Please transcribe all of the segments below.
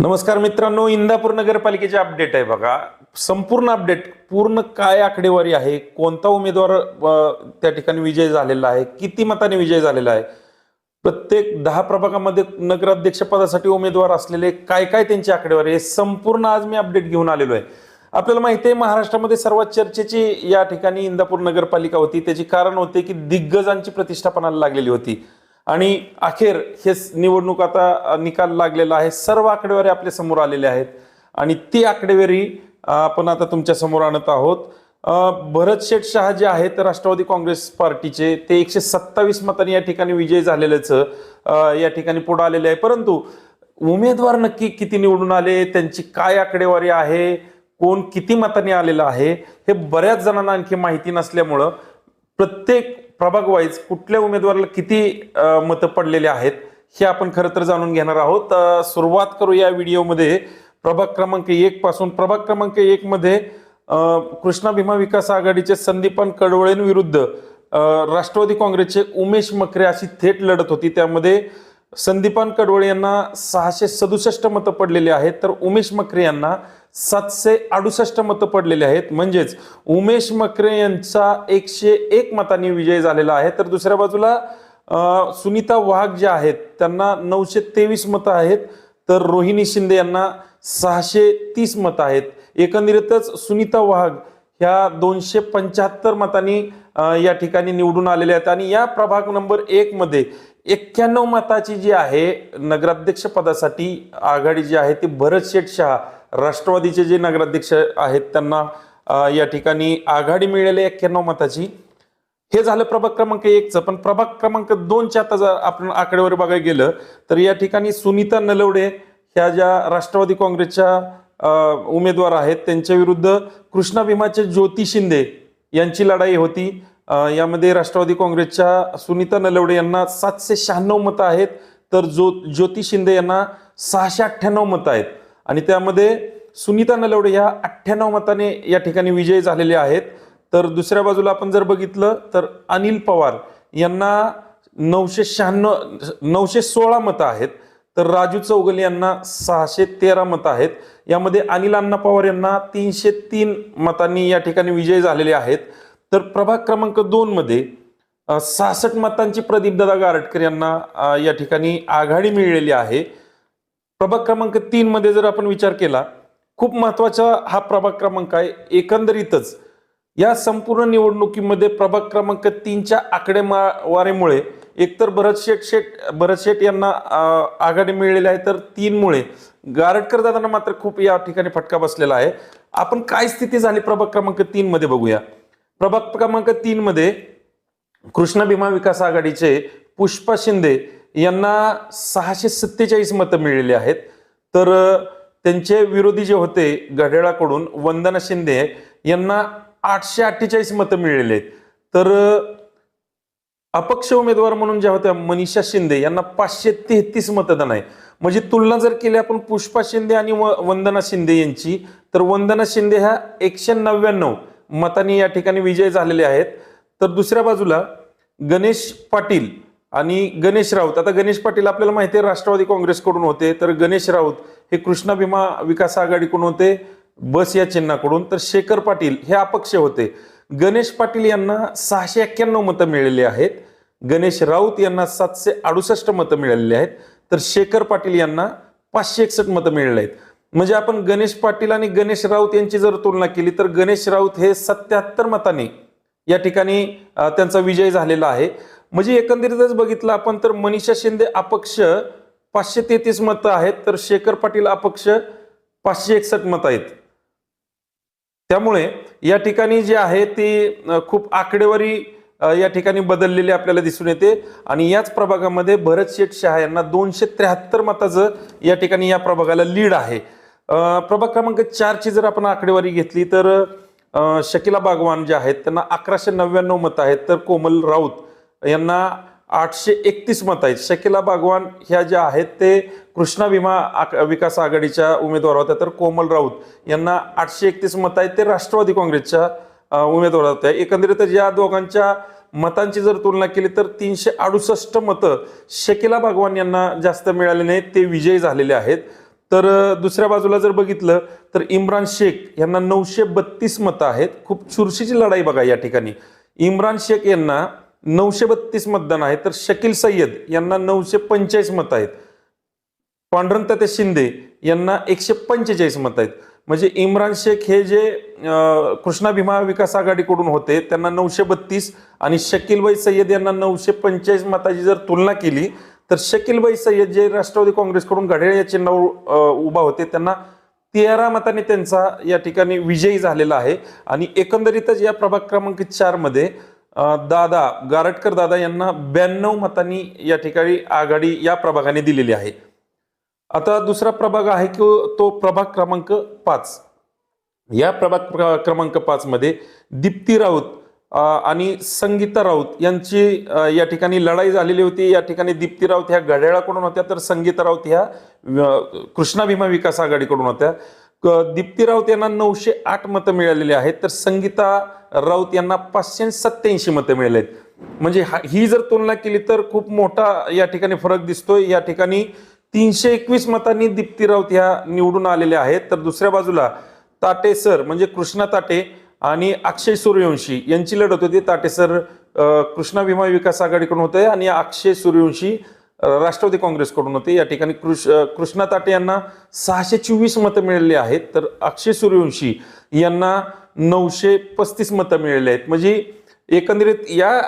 नमस्कार मित्रांनो, इंदापूर नगरपालिकेचे अपडेट आहे बघा. संपूर्ण अपडेट, पूर्ण काय आकडेवारी आहे, कोणता उमेदवार त्या ठिकाणी विजय झालेला आहे, किती मताने विजय झालेला आहे, प्रत्येक 10 प्रभागामध्ये नगराध्यक्ष पदासाठी उमेदवार असलेले काय काय त्यांची आकडेवारी आहे, संपूर्ण आज मी अपडेट घेऊन आलेलो आहे. आपल्याला माहिती आहे महाराष्ट्रामध्ये सर्वात चर्चेची या ठिकाणी इंदापूर नगरपालिका होती. त्याचे कारण होते की दिग्गजांची प्रतिष्ठापनाला लागलेली होती आणि अखेर हे निवडणूक आता निकाल लागलेला आहे. सर्व आकडेवारी आपल्या समोर आलेले आहेत आणि ती आकडेवारी आपण आता तुमच्या समोर आणत आहोत. भरत शेठ शहा जे आहेत राष्ट्रवादी काँग्रेस पार्टीचे, ते 127 मतांनी या ठिकाणी विजय झालेलेच या ठिकाणी पुढे आलेले आहे. परंतु उमेदवार नक्की किती निवडून आले, त्यांची काय आकडेवारी आहे, कोण किती मतांनी आलेला आहे, हे बऱ्याच जणांना आणखी माहिती नसल्यामुळं प्रत्येक प्रभाग वाईज कुठल्या उमेदवाराला किती मतं पडलेले आहेत हे आपण खरं तर जाणून घेणार आहोत. सुरुवात करू या व्हिडिओमध्ये प्रभाग क्रमांक 1 पासून. प्रभाग क्रमांक 1 मध्ये कृष्णा भीमा विकास आघाडीचे संदीपान कडवळेंविरुद्ध राष्ट्रवादी काँग्रेसचे उमेश मकरे अशी थेट लढत होती. त्यामध्ये संदीपान कडवळे यांना 667 मतं पडलेली आहेत, तर उमेश मकरे यांना 768 मतं पडलेले आहेत. म्हणजेच उमेश मकरे यांचा 101 मतांनी विजय झालेला आहे. तर दुसऱ्या बाजूला सुनीता वाघ जे आहेत त्यांना 923 मतं आहेत, तर रोहिणी शिंदे यांना 630 मतं आहेत. एकंदरीतच सुनीता वाघ ह्या 275 मतांनी या ठिकाणी निवडून आलेल्या आहेत. आणि या प्रभाग नंबर 1 मध्ये 91 मताची जी आहे नगराध्यक्ष पदासाठी आघाडी जी आहे ती भरत शेठ शहा राष्ट्रवादीचे जे नगराध्यक्ष आहेत त्यांना या ठिकाणी आघाडी मिळाली 91 मताची. हे झालं प्रभाग क्रमांक 1चं. पण प्रभाग क्रमांक 2च्या आता जर आपण आकडेवारी बघायला गेलं तर या ठिकाणी सुनीता नलवडे ह्या ज्या राष्ट्रवादी काँग्रेसच्या उमेदवार आहेत त्यांच्या विरुद्ध कृष्णा भीमाचे ज्योती शिंदे यांची लढाई होती. यामध्ये राष्ट्रवादी काँग्रेसच्या सुनीता नलवडे यांना 796 मतं आहेत, तर ज्योती शिंदे यांना 698 मतं आहेत. आणि त्यामध्ये सुनीता नलवडे ह्या 98 मताने या ठिकाणी विजयी झालेले आहेत. तर दुसऱ्या बाजूला आपण जर बघितलं तर अनिल पवार यांना 916 मतं आहेत, तर राजू चौगले यांना 613 मतं आहेत. यामध्ये अनिल अण्णा पवार यांना 303 मतांनी या ठिकाणी विजयी झालेले आहेत. तर प्रभाग क्रमांक 2 मध्ये 66 मतांची प्रदीपदादा गारटकर यांना या ठिकाणी आघाडी मिळालेली आहे. प्रभाग क्रमांक 3 मध्ये जर आपण विचार केला, खूप महत्वाचा हा प्रभाग क्रमांक आहे. एकंदरीतच या संपूर्ण निवडणुकीमध्ये प्रभाग क्रमांक 3च्या आकडेवारीमुळे एकतर भरत शेठ यांना आघाडी मिळालेली आहे, तर 3 मुळे गारटकर दादांना मात्र खूप या ठिकाणी फटका बसलेला आहे. आपण काय स्थिती झाली प्रभाग क्रमांक 3 मध्ये बघूया. प्रभाग क्रमांक 3 मध्ये कृष्णा भीमा विकास आघाडीचे पुष्पा शिंदे यांना 647 मतं मिळालेली आहेत, तर त्यांचे विरोधी जे होते घड्याळाकडून वंदना शिंदे यांना 848 मतं मिळालेली आहेत. तर अपक्ष उमेदवार म्हणून ज्या होत्या मनीषा शिंदे यांना 533 मतदान आहे. म्हणजे तुलना जर केली आपण पुष्पा शिंदे आणि वंदना शिंदे यांची, तर वंदना शिंदे ह्या 199 मतांनी या ठिकाणी विजय झालेले आहेत. तर दुसऱ्या बाजूला गणेश पाटील आणि गणेश राऊत. आता गणेश पाटील आपल्याला माहिती आहे राष्ट्रवादी काँग्रेसकडून होते, तर गणेश राऊत हे कृष्णा भीमा विकास आघाडीकडून होते बस या चिन्हाकडून. तर शेखर पाटील हे अपक्ष होते. गणेश पाटील यांना 691 मतं मिळालेली आहेत, गणेश राऊत यांना 768 मतं मिळालेली आहेत, तर शेखर पाटील यांना 561 मतं मिळाले आहेत. म्हणजे आपण गणेश पाटील आणि गणेश राऊत यांची जर तुलना केली तर गणेश राऊत हे 77 मतांनी या ठिकाणी त्यांचा विजय झालेला आहे. म्हणजे एकंदरीतच बघितलं आपण तर मनीषा शिंदे अपक्ष 533 मतं आहेत, तर शेखर पाटील अपक्ष 561 मतं आहेत. त्यामुळे या ठिकाणी जे आहे ती खूप आकडेवारी या ठिकाणी बदललेली आपल्याला दिसून येते. आणि याच प्रभागामध्ये भरत शेठ शहा यांना 273 मताचं या ठिकाणी या प्रभागाला लीड आहे. प्रभाग क्रमांक 4ची जर आपण आकडेवारी घेतली तर शकीला बागवान जे आहेत त्यांना 1199 मतं आहेत, तर कोमल राऊत यांना 831 मतं आहेत. शकीला बागवान ह्या ज्या आहेत ते कृष्णा भीमा विकास आघाडीच्या उमेदवार होत्या, तर कोमल राऊत यांना 831 मतं आहेत, ते राष्ट्रवादी काँग्रेसच्या उमेदवार होत्या. एकंदरीत या दोघांच्या मतांची जर तुलना केली तर 368 मतं शकीला बागवान यांना जास्त मिळाले नाहीत, ते विजयी झालेले आहेत. तर दुसऱ्या बाजूला जर बघितलं तर इम्रान शेख यांना 932 मतं आहेत. खूप चुरशीची लढाई बघा या ठिकाणी. इम्रान शेख यांना 932 मतदान आहे, तर शकील सय्यद यांना 945 मतं आहेत. पांडुरंग तात्या शिंदे यांना 145 मतं आहेत. म्हणजे इम्रान शेख हे जे कृष्णा भीमा विकास आघाडीकडून होते त्यांना 932 आणि शकीलभाई सय्यद यांना 945 मताची जर तुलना केली तर शकीलभाई सय्यद जे राष्ट्रवादी काँग्रेसकडून घड्याळ या चिन्हावर उभा होते त्यांना 13 मतांनी त्यांचा या ठिकाणी विजयी झालेला आहे. आणि एकंदरीतच या प्रभाग क्रमांक 4 मध्ये गारटकर दादा यांना 92 मतांनी या ठिकाणी आघाडी या प्रभागाने दिलेली आहे. आता दुसरा प्रभाग आहे की तो प्रभाग क्रमांक 5. या प्रभाग क्रमांक 5 मध्ये दीप्ती राऊत आणि संगीता राऊत यांची या ठिकाणी लढाई झालेली होती. या ठिकाणी दीप्ती राऊत ह्या घड्याळाकडून होत्या, तर संगीता राऊत ह्या कृष्णा भीमा विकास आघाडीकडून होत्या. दीप्ती राऊत यांना 908 मतं मिळालेली आहेत, तर संगीता राऊत यांना 587 मतं मिळाली आहेत. म्हणजे ही जर तुलना केली तर खूप मोठा या ठिकाणी फरक दिसतोय. या ठिकाणी 321 मतांनी दीप्ती राऊत ह्या निवडून आलेल्या आहेत. तर दुसऱ्या बाजूला ताटे सर म्हणजे कृष्णा ताटे आणि अक्षय सूर्यवंशी यांची लढत होती. ताटे सर कृष्णा भीमा विकास आघाडीकडून होते आणि अक्षय सूर्यवंशी राष्ट्रवादी काँग्रेसकडून होते. या ठिकाणी कृष्णा ताटे यांना 624 मतं मिळालेली आहेत, तर अक्षय सूर्यवंशी यांना 935 मतं मिळाली आहेत. म्हणजे एकंदरीत या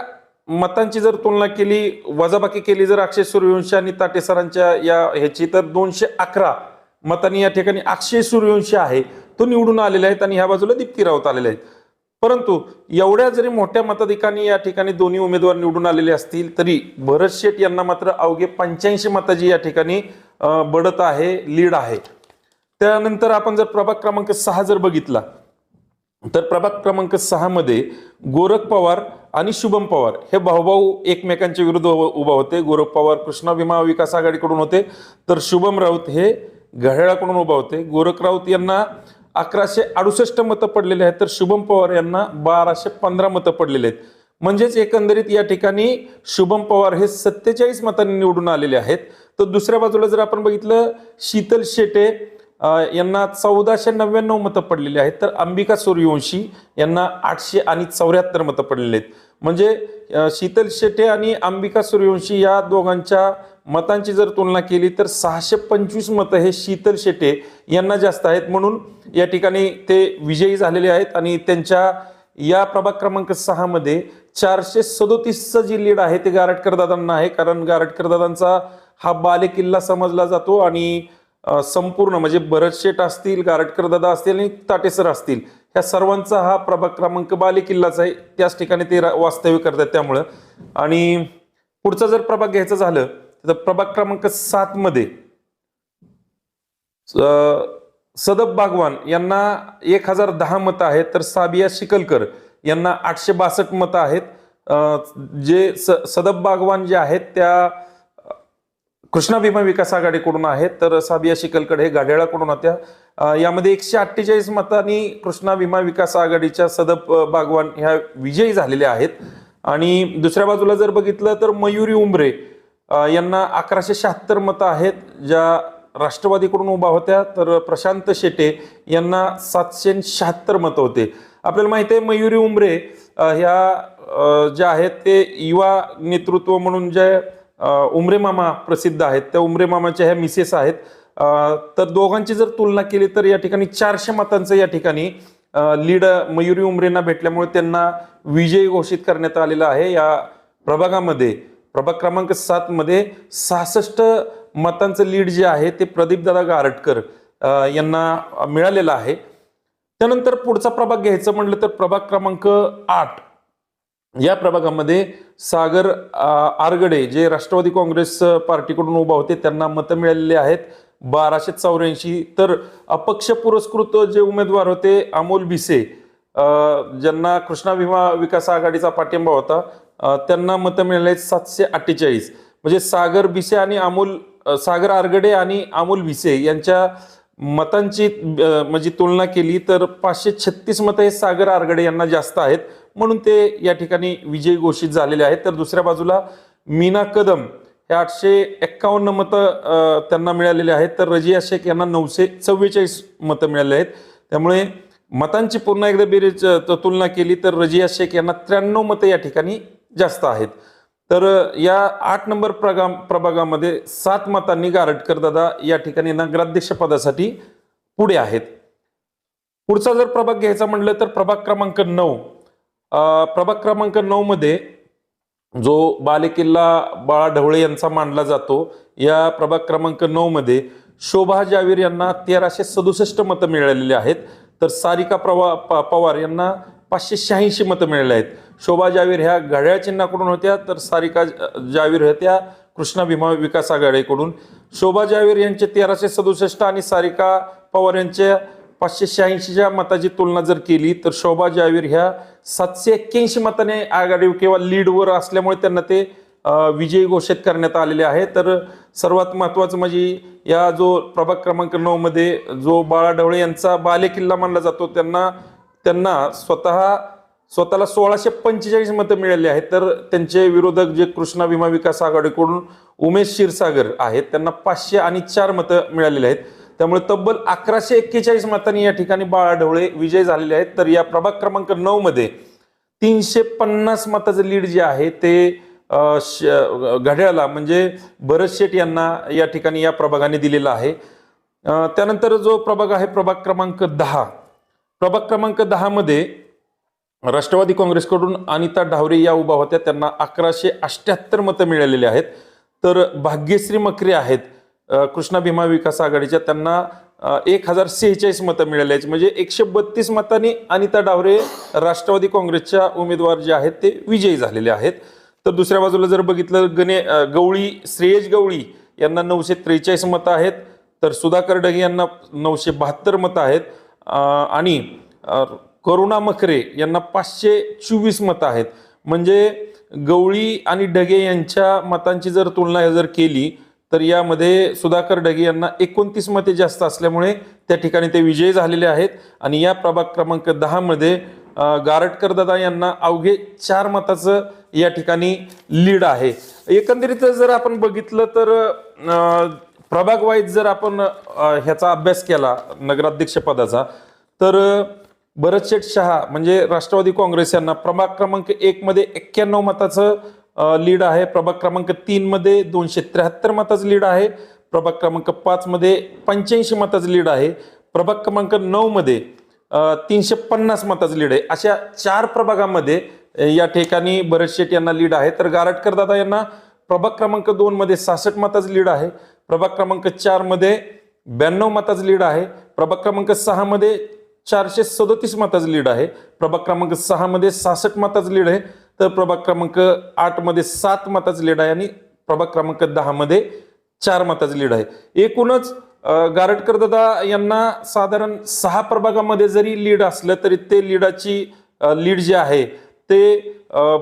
मतांची जर तुलना केली, वजाबाकी केली जर अक्षय सूर्यवंशी आणि ताटे सरांच्या या ह्याची, तर 211 मतांनी या ठिकाणी अक्षय सूर्यवंशी आहे तो निवडून आलेले आहेत आणि ह्या बाजूला दीप्ती राऊत आलेले आहेत. परंतु एवढ्या जरी मोठ्या मताधिकांनी या ठिकाणी दोन्ही उमेदवार निवडून आलेले असतील तरी भरत शेठ यांना मात्र अवघे 85 मताची या ठिकाणी बढत आहे, लीड आहे. त्यानंतर आपण जर प्रभाग क्रमांक 6 जर बघितला तर प्रभाग क्रमांक 6 मध्ये गोरख पवार आणि शुभम पवार हे भाऊभाऊ एकमेकांच्या विरुद्ध उभा होते. गोरख पवार कृष्णा भीमा विकास आघाडीकडून होते, तर शुभम राऊत हे घड्याळाकडून उभा होते. गोरख राऊत यांना 1168 मतं पडलेले आहेत, तर शुभम पवार यांना 1215 मतं पडलेले आहेत. म्हणजेच एकंदरीत या ठिकाणी शुभम पवार हे 47 मतांनी निवडून आलेले आहेत. तर दुसऱ्या बाजूला जर आपण बघितलं शीतल शेटे यांना 1499 मतं पडलेली आहेत, तर अंबिका सूर्यवंशी यांना 874 मतं पडलेली आहेत. म्हणजे शीतल शेटे आणि अंबिका सूर्यवंशी या दोघांच्या मतांची जर तुलना केली तर 625 मतं हे शीतल शेटे यांना जास्त आहेत, म्हणून या ठिकाणी ते विजयी झालेले आहेत. आणि त्यांच्या या प्रभाग क्रमांक 6 मध्ये 437 जी लीड आहे ते गारटकर दादांना आहे, कारण गारटकर दादांचा हा बालेकिल्ला समजला जातो. आणि संपूर्ण म्हणजे भरत शेठ असतील, गारटकर दादा असतील आणि ताटेसर असतील, ह्या सर्वांचा हा प्रभाग क्रमांक बालेकिल्लाच आहे. त्याच ठिकाणी ते वास्तव्य करतात त्यामुळं. आणि पुढचा जर प्रभाग घ्यायचा झालं तर प्रभाग क्रमांक 7 मध्ये सदब बागवान यांना 1010 मतं आहेत, तर साबिया शिकलकर यांना 862 मतं आहेत. जे सदब बागवान जे आहेत त्या कृष्णा भीमा विकास आघाडीकडून आहेत, तर साबिया शिकलकर हे घड्याळाकडून होत्या. यामध्ये 148 मतांनी कृष्णा भीमा विकास आघाडीच्या सदब बागवान ह्या विजयी झालेल्या आहेत. आणि दुसऱ्या बाजूला जर बघितलं तर मयुरी उंबरे यांना 1176 मतं आहेत, ज्या राष्ट्रवादीकडून उभा होत्या, तर प्रशांत शेटे यांना 776 मतं होते. आपल्याला माहिती आहे मयुरी उंबरे ह्या ज्या आहेत ते युवा नेतृत्व म्हणून जे उमरे मामा प्रसिद्ध आहेत, त्या उमरे मामाच्या ह्या मिसेस आहेत. तर दोघांची जर तुलना केली तर या ठिकाणी 400 मतांचं या ठिकाणी लीड मयुरी उमरेंना भेटल्यामुळे त्यांना विजयी घोषित करण्यात आलेला आहे. या प्रभागामध्ये प्रभाग क्रमांक 7 मध्ये 66 मतांचं लीड जे आहे ते प्रदीपदादा गारटकर यांना मिळालेलं आहे. त्यानंतर पुढचा प्रभाग घ्यायचं म्हटलं तर प्रभाग क्रमांक 8 या प्रभागामध्ये सागर आरगडे जे राष्ट्रवादी काँग्रेस पार्टीकडून उभा होते त्यांना मतं मिळालेली आहेत 1284. तर अपक्ष पुरस्कृत जे उमेदवार होते अमोल भिसे ज्यांना कृष्णा भीमा विकास आघाडीचा पाठिंबा होता त्यांना मतं मिळाले आहेत 748. म्हणजे सागर आरगडे आणि अमोल भिसे यांच्या मतांची म्हणजे तुलना केली तर 536 मतं हे सागर आरगडे यांना जास्त आहेत, म्हणून ते या ठिकाणी विजयी घोषित झालेले आहेत. तर दुसऱ्या बाजूला मीना कदम हे 851 मतं त्यांना मिळालेली आहेत, तर रजिया शेख यांना 944 मतं मिळालेली आहेत. त्यामुळे मतांची पुन्हा एकदा बेरीज तुलना केली तर रजिया शेख यांना 93 मतं या ठिकाणी जास्त आहेत. तर या 8 नंबर प्रभागामध्ये 7 मतांनी गारटकर दादा या ठिकाणी नगराध्यक्ष पदासाठी पुढे आहेत. पुढचा जर प्रभाग घ्यायचा म्हटलं तर प्रभाग क्रमांक 9. प्रभाग क्रमांक 9 मध्ये जो बालेकिल्ला बाळा ढवळे यांचा मानला जातो, या प्रभाग क्रमांक 9 मध्ये शोभा जावीर यांना 1367 मतं मिळालेली आहेत. तर सारिका पवार यांना 586 मतं मिळाली आहेत. शोभा जावीर ह्या घड्याळ चिन्हाकडून होत्या, तर सारिका जावीर होत्या कृष्णा भीमा विकास आघाडीकडून. शोभा जावीर यांचे 1367 आणि सारिका पवार यांच्या 586च्या मताची तुलना जर केली तर शोभा जावीर ह्या 781 मताने आघाडी किंवा लीडवर असल्यामुळे त्यांना ते विजयी घोषित करण्यात आलेले आहे. तर सर्वात महत्वाचं म्हणजे या जो प्रभाग क्रमांक 9 मध्ये जो बाळा ढवळे यांचा बालेकिल्ला मानला जातो, त्यांना स्वतःला 1645 मतं मिळाली आहेत. तर त्यांचे विरोधक जे कृष्णा भीमा विकास आघाडीकडून उमेश क्षीरसागर आहेत, त्यांना 504 मतं मिळालेली आहेत. त्यामुळे तब्बल 1141 मतांनी या ठिकाणी बाळा ढवळे विजय झालेले आहेत. तर या प्रभाग क्रमांक 9 मध्ये 350 मताचं लीड जे आहे ते घड्याळला म्हणजे भरत शेठ यांना या ठिकाणी या प्रभागाने दिलेला आहे. त्यानंतर जो प्रभाग आहे प्रभाग क्रमांक 10. प्रभाग क्रमांक 10 मध्ये राष्ट्रवादी काँग्रेसकडून अनिता ढावरे या उभा होत्या, त्यांना 1178 मतं मिळालेली आहेत. तर भाग्यश्री मकरे आहेत कृष्णा भीमा विकास आघाडीच्या, त्यांना 1046 मतं मिळाली आहेत. म्हणजे 132 मतांनी अनिता ढावरे राष्ट्रवादी काँग्रेसच्या उमेदवार जे आहेत ते विजयी झालेले आहेत. तर दुसऱ्या बाजूला जर बघितलं श्रेयश गवळी यांना 943 मतं आहेत. तर सुधाकर ढगे यांना 972 मतं आहेत आणि करुणा मखरे यांना 524 मतं आहेत. म्हणजे गवळी आणि ढगे यांच्या मतांची जर तुलना जर केली तर यामध्ये सुधाकर ढगे यांना 29 मते जास्त असल्यामुळे त्या ठिकाणी ते विजयी झालेले आहेत. आणि या प्रभाग क्रमांक 10 मध्ये गारटकर दादा यांना अवघे 4 मताचं या ठिकाणी लीड आहे. एकंदरीत जर आपण बघितलं तर प्रभाग वाईज जर आपण ह्याचा अभ्यास केला नगराध्यक्ष पदाचा, तर भरत शेठ शहा म्हणजे राष्ट्रवादी काँग्रेस यांना प्रभाग क्रमांक 1 मध्ये 91 मताचं लीड आहे. प्रभाग क्रमांक 3 मध्ये 273 मताचं लीड आहे. प्रभाग क्रमांक 5 मध्ये 85 मताचं लीड आहे. प्रभाग क्रमांक 9 मध्ये 350 मताचं लीड आहे. अशा 4 प्रभागामध्ये या ठिकाणी भरत शेठ यांना लीड आहे. तर गारटकर दादा यांना प्रभाग क्रमांक 2 मध्ये 66 मताचं लीड आहे. प्रभाग क्रमांक 4 मध्ये 92 मताचं लीड आहे. प्रभाग क्रमांक 6 मध्ये 437 मताचं लीड आहे. प्रभाग क्रमांक 6 मध्ये 66 मताचं लीड आहे. तर प्रभाग क्रमांक 8 मध्ये 7 मताचं लीड आहे आणि प्रभाग क्रमांक 10 मध्ये 4 मताचं लीड आहे. एकूणच गारटकर दादा यांना साधारण 6 प्रभागामध्ये जरी लीड असलं तरी ते लीड जे आहे ते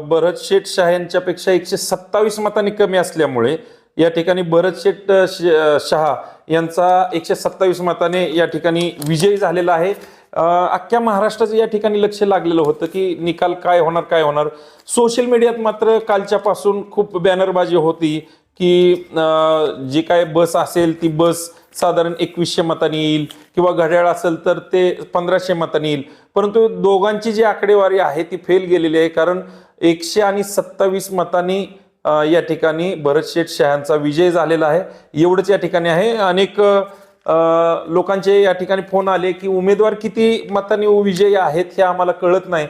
भरत शेठ शहा यांच्यापेक्षा 127 मतांनी कमी असल्यामुळे या ठिकाणी भरत शेठ शहा यांचा 127 मताने या ठिकाणी विजयी झालेला आहे. अख्ख्या महाराष्ट्राचं या ठिकाणी लक्ष लागलेलं होतं की निकाल काय होणार. सोशल मीडियात मात्र कालच्यापासून खूप बॅनरबाजी होती की जी काय बस असेल ती बस साधारण 2100 मतांनी येईल किंवा घड्याळ असेल तर ते 1500 मतांनी येईल. परंतु दोघांची जी आकडेवारी आहे ती फेल गेलेली आहे, कारण 127 मतांनी या ठिकाणी भरत शेठ शहांचा विजय झालेला आहे. एवढंच या ठिकाणी आहे. अनेक लोकांचे या ठिकाणी फोन आले की उमेदवार किती मतांनी विजयी आहेत हे आम्हाला कळत नाही,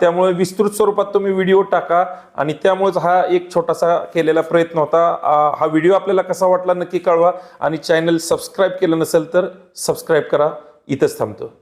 त्यामुळे विस्तृत स्वरूपात तुम्ही व्हिडिओ टाका. आणि त्यामुळेच हा एक छोटासा केलेला प्रयत्न होता. हा व्हिडिओ आपल्याला कसा वाटला नक्की कळवा आणि चॅनल सबस्क्राईब केलं नसेल तर सबस्क्राईब करा. इथंच थांबतो.